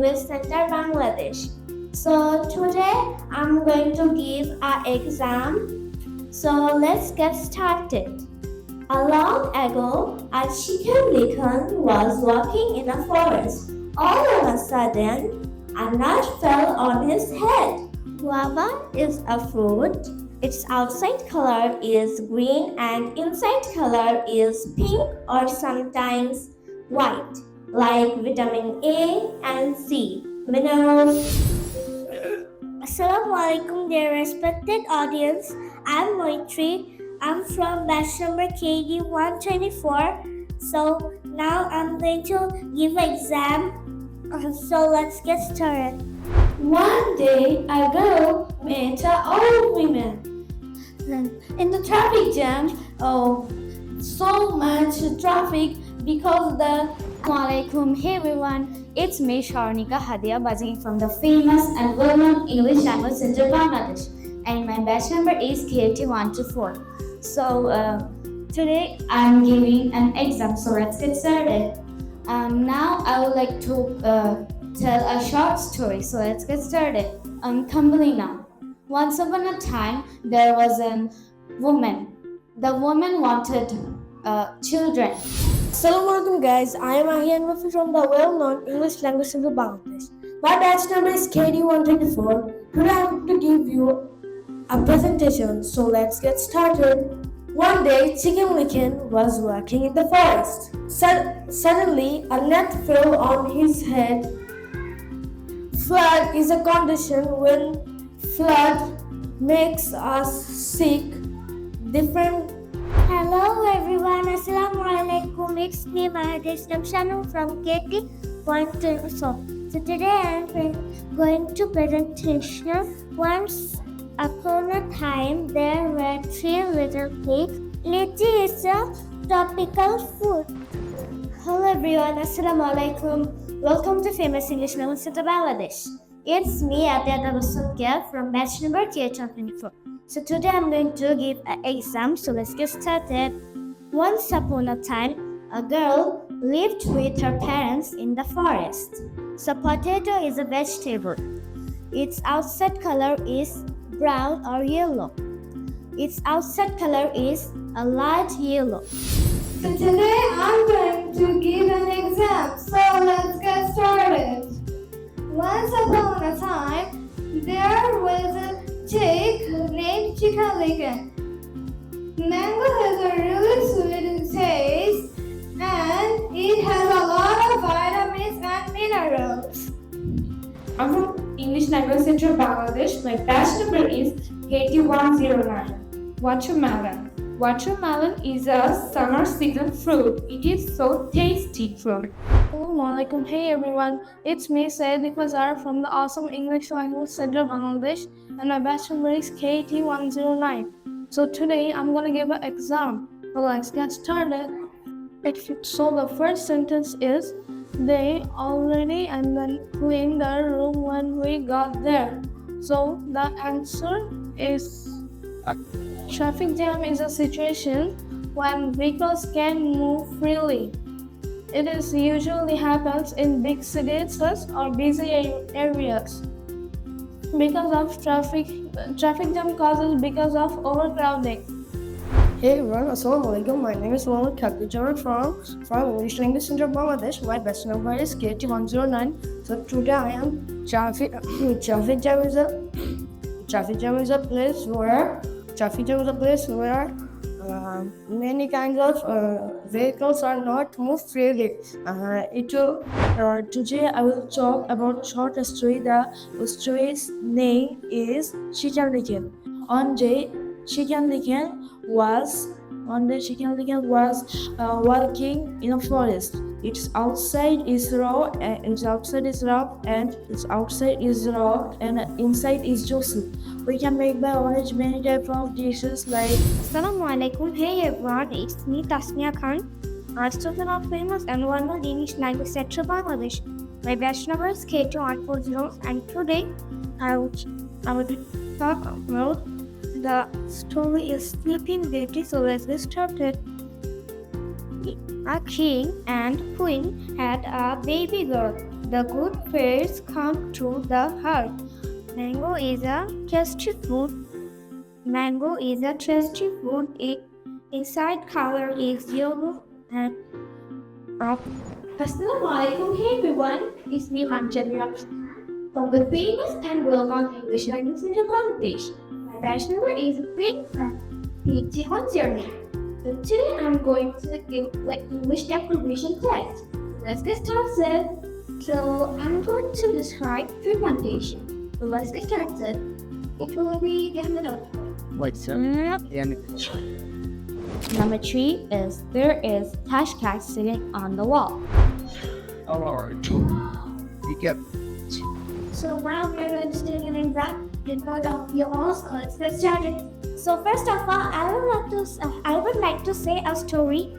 English Center, Bangladesh. So today I'm going to give an exam. So let's get started. A long ago, a chicken licken was walking in a forest. All of a sudden, a nut fell on his head. Guava is a fruit. Its outside color is green and inside color is pink or sometimes white, like vitamin A and C, minerals. Assalamu alaikum, dear respected audience. I'm Moitri. I'm from batch number KD 124. So now I'm going to give an exam. So let's get started. One day, a girl met an old woman. In the traffic jam, so much traffic because the... Assalamualaikum. Hey everyone, it's me Sharnika Hadia Bazin from the famous and well-known English Language Center Bangladesh, and my batch number is KT124. So today I'm giving an exam, so let's get started. Now I would like to tell a short story, so let's get started. Thumbelina. Once upon a time, there was a woman. The woman wanted children. Assalamualaikum guys, I am Ahian Wafi from the well-known English Language Center Bangladesh. My batch number is KD124. Today I am to give you a presentation, so let's get started. One day, Chicken Licken was walking in the forest. Suddenly, a nut fell on his head. Flood is a condition when flood makes us sick. Hello everyone, Assalamu alaikum. It's me, Mahadesh Namshanu from KT 124. So today I am going to presentation. Once upon a time, there were three little pigs. Lychee is a tropical fruit. Hello everyone, Assalamu alaikum. Welcome to Famous English Language Center Bangladesh. It's me, Atyata Vasudhya from batch number KT124. So today I'm going to give an exam, so let's get started. Once upon a time, a girl lived with her parents in the forest. So potato is a vegetable. Its outside color is brown or yellow. Its outside color is a light yellow. So today I'm going to give an exam, so let's get started. Once upon a time, there was a chick named Chicken Licken. Mango has a really sweet taste and it has a lot of vitamins and minerals. I'm from English Language Center Bangladesh. My batch number is KT109. Watermelon. Watermelon is a summer season fruit. It is so tasty fruit. Assalamualaikum. Hey everyone, it's me Syed Iqbal from the awesome English Language Center Bangladesh, and my batch number is KT109. So today I'm gonna give an exam. So let's get started. So the first sentence is, they already and then cleaned the room when we got there. So the answer is, traffic jam is a situation when vehicles can move freely. It is usually happens in big cities or busy areas. Because of traffic jam causes because of overcrowding. Hey everyone, Assalamualaikum. My name is Mohammed Khabir from English Language Center Bangladesh. My batch number is KT109. So today I am traffic jam is a place where many kinds of vehicles are not moved freely. Today I will talk about short story. The story's name is Chicken Licken. One day Chicken Licken was walking in a forest. Its outside is raw and inside is juicy. We can make by orange many types of dishes like... Assalamualaikum. Hey everyone, it's me Tasmia Khan, a student of famous and well-known English Language Center Bangladesh. My batch number is KT140, and today I will talk about the story is Sleeping Beauty. So let's get started. A king and queen had a baby girl. The good fairies come through the heart. Mango is a tasty fruit. Mango is a tasty fruit. Inside color is yellow and up. Assalamualaikum, hey everyone, it's me Manjana from the famous and well-known English language center Bangladesh. My batch number is P109. So today I'm going to give English deprivation test. Let's get started. So I'm going to describe fermentation. So let's get started. It will be in the note. Number 3 is there is hashtag sitting on the wall. Alright. You get So now we're going to take an exam in front of you all. So let's get started. So first of all, I would like to say a story.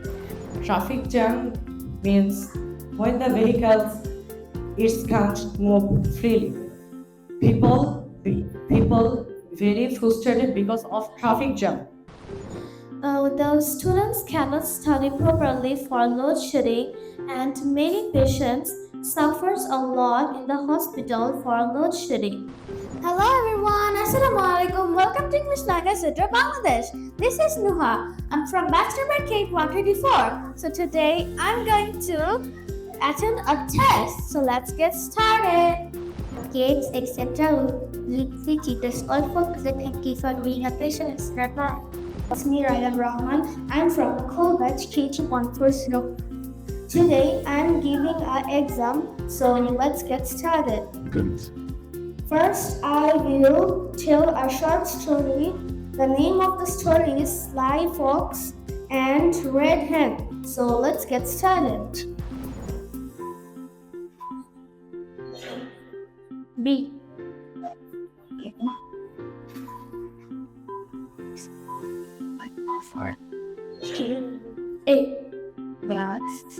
Traffic jam means when the vehicles can't move freely. People very frustrated because of traffic jam. The students cannot study properly for load shedding, and many patients suffers a lot in the hospital for load shedding. Hello everyone, Assalamualaikum. Welcome to English Language Center Bangladesh. This is Nuha. I'm from batch number K124. So today I'm going to attend a test. So let's get started. Kids, etc. Little teachers, all folks, thank you for being a patient. It's me, Ryan Rahman. I'm from Cool Batch KT140. Today I'm giving an exam, so let's get started. First, I will tell a short story. The name of the story is Sly Fox and Red Hen. So let's get started. B. fine. A. Yes.